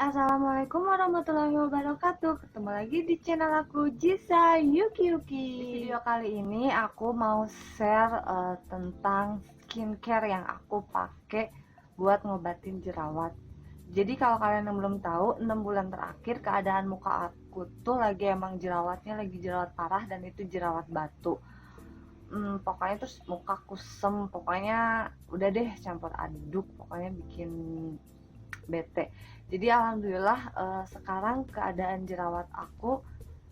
Assalamualaikum warahmatullahi wabarakatuh. Ketemu lagi di channel aku, Jisa Yuki Yuki. Di video kali ini aku mau share tentang skincare yang aku pakai buat ngobatin jerawat. Jadi kalau kalian yang belum tahu, 6 bulan terakhir keadaan muka aku tuh lagi emang jerawatnya lagi jerawat parah, dan itu jerawat batu. Pokoknya terus muka kusem, pokoknya udah deh campur aduk, pokoknya bikin bete. Jadi alhamdulillah sekarang keadaan jerawat aku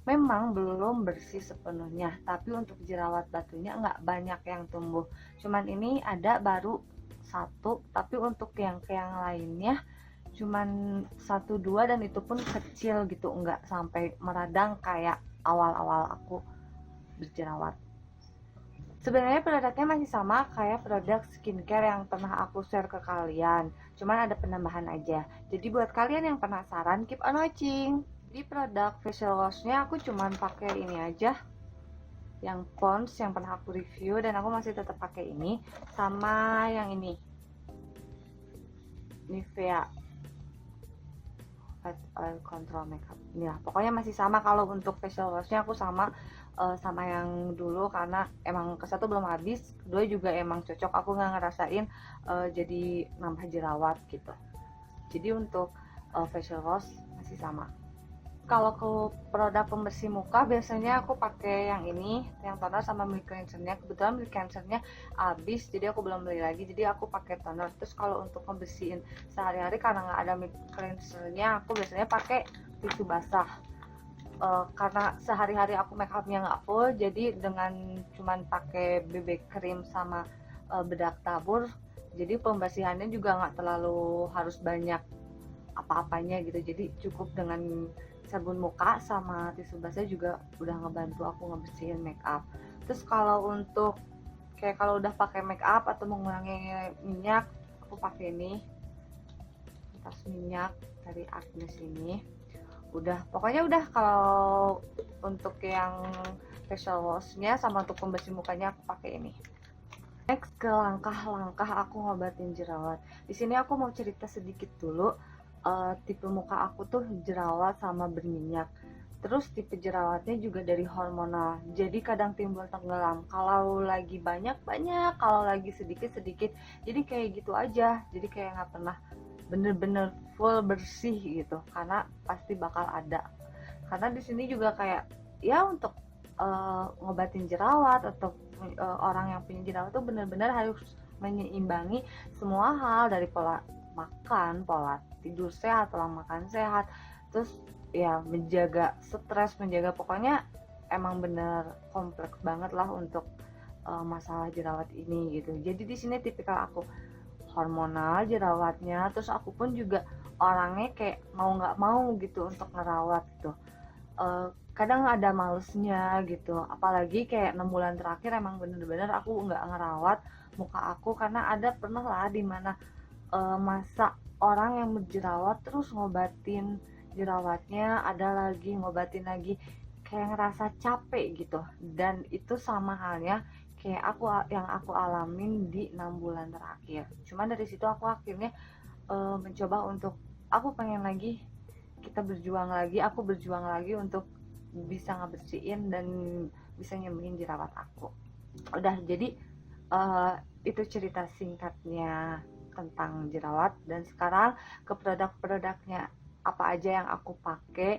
memang belum bersih sepenuhnya, tapi untuk jerawat batunya nggak banyak yang tumbuh. Cuman ini ada baru satu, tapi untuk yang lainnya cuman 1-2, dan itu pun kecil gitu, nggak sampai meradang kayak awal-awal aku berjerawat. Sebenarnya produknya masih sama kayak produk skincare yang pernah aku share ke kalian, cuman ada penambahan aja. Jadi buat kalian yang penasaran, keep on watching. Di produk facial washnya aku cuman pakai ini aja, yang Pond's yang pernah aku review, dan aku masih tetap pakai ini, sama yang ini, Nivea Oil Control Makeup. Ya, pokoknya masih sama. Kalau untuk facial washnya aku sama sama yang dulu, karena emang ke-1 belum habis, kedua juga emang cocok, aku nggak ngerasain jadi nambah jerawat gitu. Jadi untuk facial wash masih sama. Kalau ke produk pembersih muka biasanya aku pakai yang ini, yang toner sama milk cleansernya. Kebetulan milk cleansernya habis, jadi aku belum beli lagi, jadi aku pakai toner. Terus kalau untuk membersihin sehari-hari karena nggak ada milk cleansernya, aku biasanya pakai tisu basah. Karena sehari-hari aku make upnya nggak full, jadi dengan cuman pakai BB cream sama bedak tabur, jadi pembersihannya juga nggak terlalu harus banyak apa-apanya gitu. Jadi cukup dengan sabun muka sama tisu basah juga udah ngebantu aku ngebersihin make up. Terus kalau untuk kayak kalau udah pakai make up atau mengurangi minyak, aku pakai ini, tas minyak dari Agnes ini. Udah, pokoknya udah. Kalau untuk yang facial washnya sama untuk pembersih mukanya aku pakai ini. Next ke langkah-langkah aku ngobatin jerawat. Di sini aku mau cerita sedikit dulu. Tipe muka aku tuh jerawat sama berminyak. Terus tipe jerawatnya juga dari hormonal. Jadi kadang timbul tenggelam. Kalau lagi banyak, kalau lagi sedikit. Jadi kayak gitu aja. Jadi kayak nggak pernah bener-bener full bersih gitu. Karena pasti bakal ada. Karena di sini juga kayak ya untuk ngobatin jerawat atau orang yang punya jerawat tuh benar-benar harus menyeimbangi semua hal, dari pola makan, pola tidur sehat, pola makan sehat, terus ya menjaga stres, menjaga, pokoknya emang bener kompleks banget lah untuk masalah jerawat ini gitu. Jadi di sini tipikal aku hormonal jerawatnya, terus aku pun juga orangnya kayak mau nggak mau gitu untuk ngerawat gitu. Kadang ada malesnya gitu, apalagi kayak 6 bulan terakhir emang bener-bener aku nggak ngerawat muka aku, karena ada pernah lah dimana masa orang yang berjerawat terus ngobatin jerawatnya, ada lagi ngobatin lagi, kayak ngerasa capek gitu. Dan itu sama halnya kayak yang aku alamin di 6 bulan terakhir. Cuman dari situ aku akhirnya mencoba untuk, aku pengen lagi, aku berjuang lagi untuk bisa ngebersihin dan bisa nyembuhin jerawat aku. Udah, jadi itu cerita singkatnya tentang jerawat. Dan sekarang ke produk-produknya apa aja yang aku pakai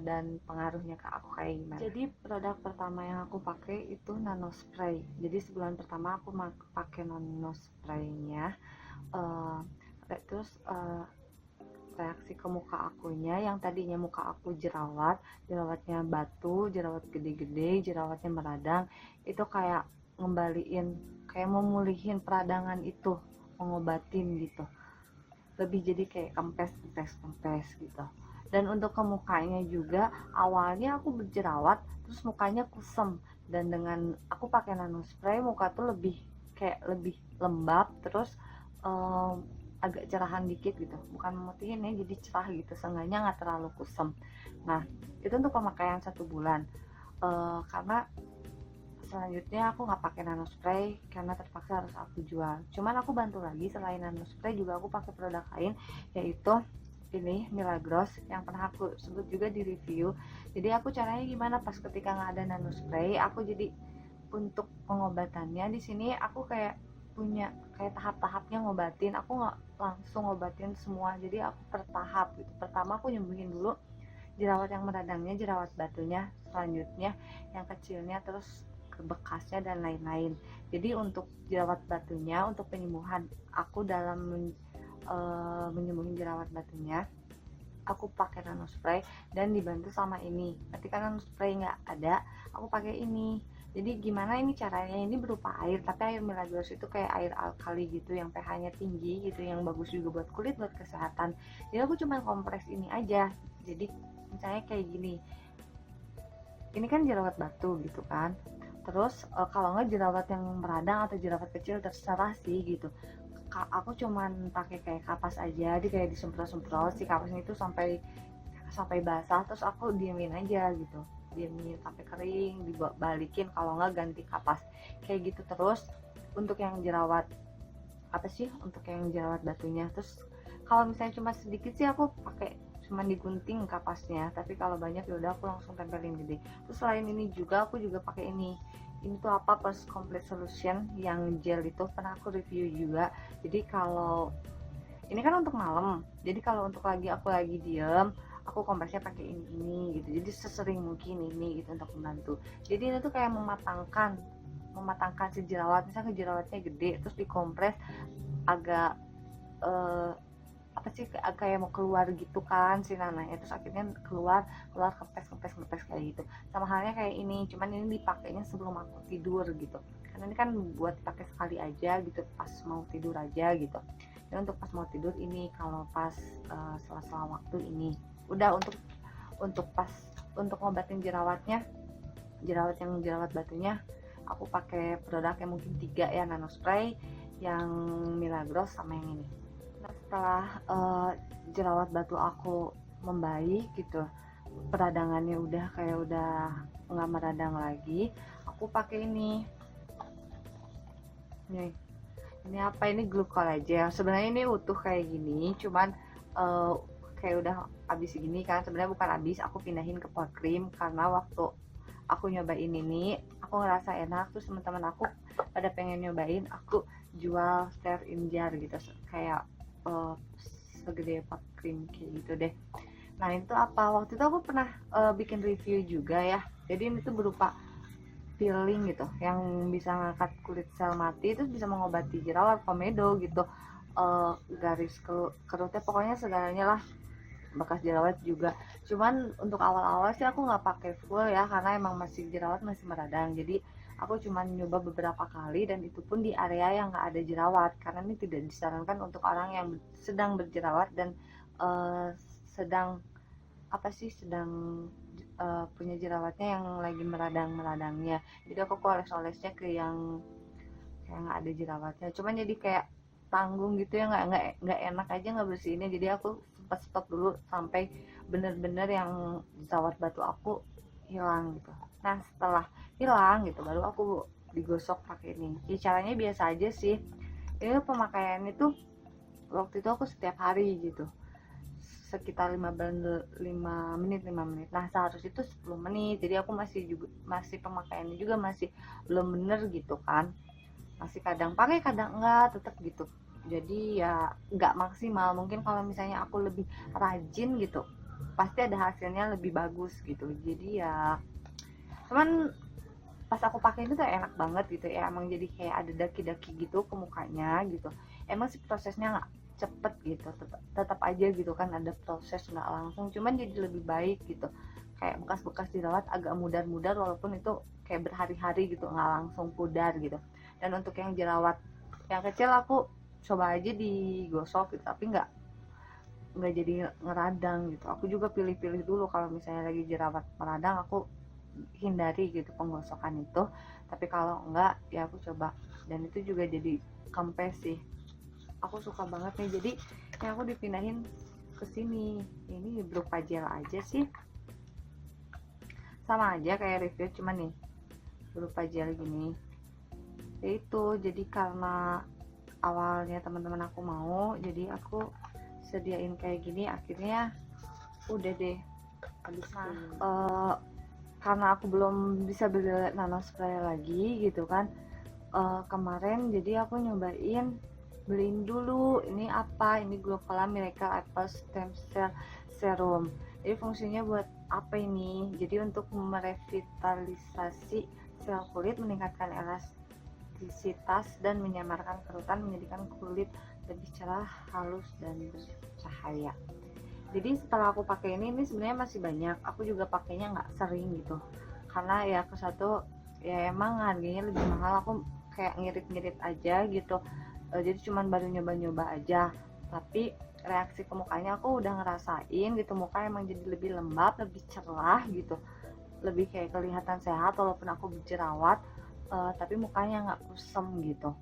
dan pengaruhnya ke aku kayak gimana. Jadi produk pertama yang aku pakai itu nano spray. Jadi sebulan pertama aku pakai nano spraynya. Terus reaksi ke muka akunya, yang tadinya muka aku jerawatnya batu, jerawat gede-gede, jerawatnya meradang, itu kayak ngembaliin, kayak memulihin peradangan itu, mengobatin gitu, lebih jadi kayak kempes gitu. Dan untuk ke mukanya juga, awalnya aku berjerawat terus mukanya kusem, dan dengan aku pakai nano spray muka tuh lebih lembab, terus agak cerahan dikit gitu, bukan memutihin ya, jadi cerah gitu, seenggaknya nggak terlalu kusem. Nah, itu untuk pemakaian 1 bulan. Karena selanjutnya aku nggak pakai nano spray karena terpaksa harus aku jual. Cuman aku bantu lagi, selain nano spray juga aku pakai produk lain, yaitu ini Milagros yang pernah aku sebut juga di review. Jadi aku caranya gimana pas ketika nggak ada nano spray, aku jadi untuk pengobatannya di sini aku kayak punya kayak tahap-tahapnya ngobatin. Aku nggak langsung ngobatin semua, jadi aku per tahap gitu. Pertama aku nyembuhin dulu jerawat yang meradangnya, jerawat batunya, selanjutnya yang kecilnya, terus ke bekasnya dan lain-lain. Jadi untuk jerawat batunya, untuk penyembuhan aku dalam menyembuhin jerawat batunya, aku pakai nano spray dan dibantu sama ini. Ketika nano spray nggak ada, aku pakai ini. Jadi gimana ini caranya? Ini berupa air, tapi air Milagros itu kayak air alkali gitu yang pH-nya tinggi gitu, yang bagus juga buat kulit, buat kesehatan. Jadi aku cuma kompres ini aja. Jadi misalnya kayak gini, ini kan jerawat batu gitu kan. Terus kalau nggak jerawat yang meradang atau jerawat kecil terserah sih gitu. Aku cuman pakai kayak kapas aja, di kayak disemprot-semprot si kapasnya itu sampai basah, terus aku diemin aja gitu, diemin sampai kering, dibalikin, kalau nggak ganti kapas kayak gitu. Terus untuk yang jerawat untuk yang jerawat batunya, terus kalau misalnya cuma sedikit sih aku pakai cuma digunting kapasnya, tapi kalau banyak ya udah aku langsung tempelin gede. Terus selain ini juga aku juga pakai ini tuh apa, Post Complete Solution yang gel itu pernah aku review juga. Jadi kalau ini kan untuk malam, jadi kalau untuk aku lagi diem, aku kompresnya pakai ini gitu. Jadi sesering mungkin ini gitu untuk membantu. Jadi ini tuh kayak mematangkan si jerawat. Misalnya jerawatnya gede, terus dikompres agak kayak mau keluar gitu kan si nananya, terus akhirnya keluar kempes kayak gitu. Sama halnya kayak ini, cuman ini dipakainya sebelum aku tidur gitu, karena ini kan buat pakai sekali aja gitu, pas mau tidur aja gitu. Dan untuk pas mau tidur ini, kalau pas sela-sela waktu ini udah untuk ngobatin jerawat batunya, aku pakai produk yang mungkin 3 ya, nano spray, yang Milagros, sama yang ini. Nah, setelah jerawat batu aku membaik gitu, peradangannya udah nggak meradang lagi, aku pakai ini apa, ini glucolagen. Sebenarnya ini utuh kayak gini, cuman kayak udah habis gini kan. Sebenarnya bukan habis, aku pindahin ke pot cream karena waktu aku nyobain ini aku ngerasa enak, terus teman-teman aku pada pengen nyobain, aku jual share in jar gitu, kayak segede pot cream kayak gitu deh. Nah itu apa, waktu itu aku pernah bikin review juga ya. Jadi ini tuh berupa peeling gitu, yang bisa ngangkat kulit sel mati, terus bisa mengobati jerawat, komedo gitu, garis kerutnya, pokoknya segalanya lah, bekas jerawat juga. Cuman untuk awal-awal sih aku nggak pakai full ya, karena emang jerawat masih meradang. Jadi aku cuman nyoba beberapa kali, dan itu pun di area yang nggak ada jerawat, karena ini tidak disarankan untuk orang yang sedang berjerawat dan sedang punya jerawatnya yang lagi meradangnya. Jadi aku oles-olesnya ke yang nggak ada jerawatnya. Cuman jadi kayak tanggung gitu ya, nggak enak aja nggak bersihinnya. Jadi aku sempat stop dulu sampai bener-bener yang jerawat batu aku hilang gitu. Nah setelah hilang gitu, baru aku digosok pakai ini. Ya, caranya biasa aja sih. Ini pemakaiannya tuh waktu itu aku setiap hari gitu, sekitar 5 menit. Nah seharusnya itu 10 menit. Jadi aku masih pemakaiannya juga masih belum bener gitu kan, masih kadang pakai kadang enggak, tetap gitu. Jadi ya enggak maksimal. Mungkin kalau misalnya aku lebih rajin gitu, pasti ada hasilnya lebih bagus gitu. Jadi ya cuman pas aku pakai itu tuh enak banget gitu ya. Emang jadi kayak ada daki-daki gitu ke mukanya gitu. Emang sih prosesnya nggak cepet gitu, tetap aja gitu kan ada proses, nggak langsung, cuman jadi lebih baik gitu. Kayak bekas-bekas jerawat agak mudar-mudar, walaupun itu kayak berhari-hari gitu, nggak langsung pudar gitu. Dan untuk yang jerawat yang kecil aku coba aja digosok gitu, tapi nggak jadi ngeradang gitu. Aku juga pilih-pilih dulu, kalau misalnya lagi jerawat meradang aku hindari gitu penggosokan itu, tapi kalau enggak ya aku coba. Dan itu juga jadi kempes sih, aku suka banget nih. Jadi yang aku dipindahin ke sini ini berupa gel aja sih, sama aja kayak review, cuman nih berupa gel gini. Itu jadi karena awalnya teman-teman aku mau, jadi aku sediain kayak gini, akhirnya udah deh habis. Karena aku belum bisa beli nano spray lagi gitu kan, kemarin jadi aku nyobain beliin dulu ini apa, ini Glucola Miracle Apple Stem Cell Serum. Jadi fungsinya buat apa ini? Jadi untuk merevitalisasi sel kulit, meningkatkan elastisitas dan menyamarkan kerutan, menjadikan kulit lebih cerah, halus dan bercahaya. Jadi setelah aku pakai ini sebenarnya masih banyak, aku juga pakainya nggak sering gitu, karena ya ke satu ya emang harganya lebih mahal, aku kayak ngirit-ngirit aja gitu. Jadi cuman baru nyoba-nyoba aja, tapi reaksi ke mukanya aku udah ngerasain gitu, muka emang jadi lebih lembab, lebih cerah gitu, lebih kayak kelihatan sehat walaupun aku berjerawat, tapi mukanya nggak kusem gitu.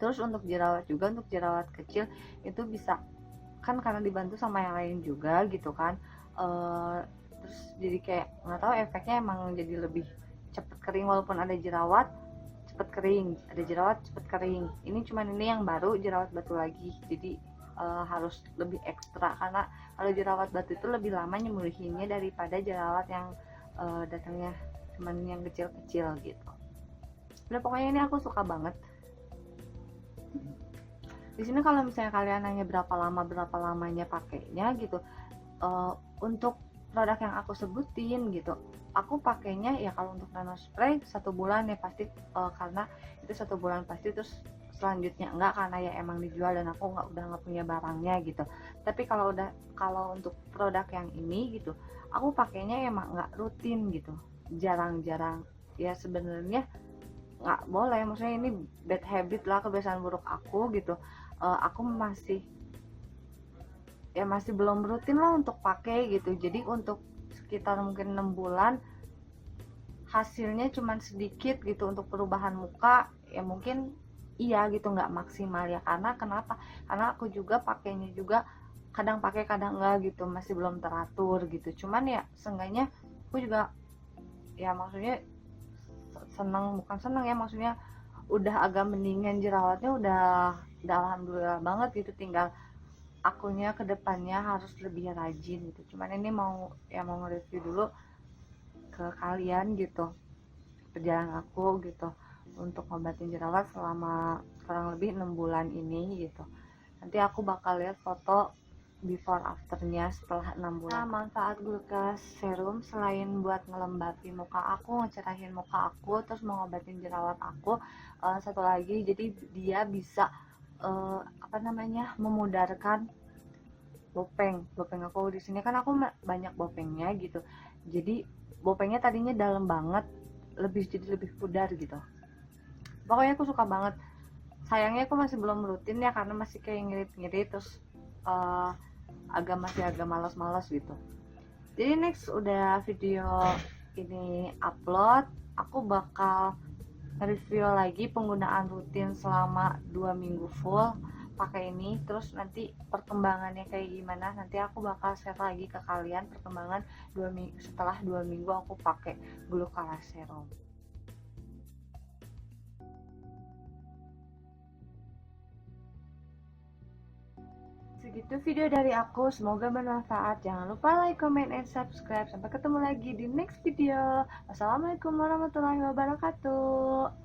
Terus untuk jerawat juga, untuk jerawat kecil itu bisa kan karena dibantu sama yang lain juga gitu kan, terus jadi kayak nggak tahu efeknya emang jadi lebih cepet kering, walaupun ada jerawat cepet kering, ada jerawat cepet kering. Ini cuman ini yang baru jerawat batu lagi, jadi harus lebih ekstra, karena kalau jerawat batu itu lebih lama nyembuhinnya daripada jerawat yang datangnya cuman yang kecil-kecil gitu. Udah pokoknya ini aku suka banget. Di sini kalau misalnya kalian nanya berapa lamanya pakainya gitu, untuk produk yang aku sebutin gitu, aku pakainya ya kalau untuk nano spray 1 bulan ya pasti, karena itu 1 bulan pasti, terus selanjutnya enggak karena ya emang dijual dan aku udah nggak punya barangnya gitu. Tapi kalau untuk produk yang ini gitu, aku pakainya emang nggak rutin gitu, jarang-jarang. Ya sebenarnya nggak boleh, maksudnya ini bad habit lah, kebiasaan buruk aku gitu. Aku masih belum rutin lah untuk pakai gitu. Jadi untuk sekitar mungkin 6 bulan hasilnya cuman sedikit gitu untuk perubahan muka, ya mungkin iya gitu, nggak maksimal ya. Karena kenapa? Karena aku juga pakainya juga kadang pakai kadang enggak gitu, masih belum teratur gitu. Cuman ya seenggaknya aku juga ya maksudnya bukan seneng ya, maksudnya udah agak mendingan, jerawatnya udah alhamdulillah banget gitu. Tinggal akunya kedepannya harus lebih rajin gitu. Cuman ini mau nge-review dulu ke kalian gitu perjalanan aku gitu untuk ngobatin jerawat selama kurang lebih 6 bulan ini gitu. Nanti aku bakal lihat foto before afternya setelah 6 bulan. Nah, manfaat Glucola Serum selain buat ngelembapin muka aku, ngecerahin muka aku, terus mengobatin jerawat aku, satu lagi jadi dia bisa memudarkan bopeng aku. Di sini kan aku banyak bopengnya gitu, jadi bopengnya tadinya dalam banget, jadi lebih pudar gitu. Pokoknya aku suka banget. Sayangnya aku masih belum rutin ya, karena masih kayak ngirit-ngirit, terus masih agak malas-malas gitu. Jadi next udah video ini upload, aku bakal review lagi penggunaan rutin selama 2 minggu full pakai ini. Terus nanti perkembangannya kayak gimana, nanti aku bakal share lagi ke kalian perkembangan setelah 2 minggu aku pakai Glucola Serum. Segitu video dari aku, semoga bermanfaat. Jangan lupa like, comment, and subscribe. Sampai ketemu lagi di next video. Wassalamualaikum warahmatullahi wabarakatuh.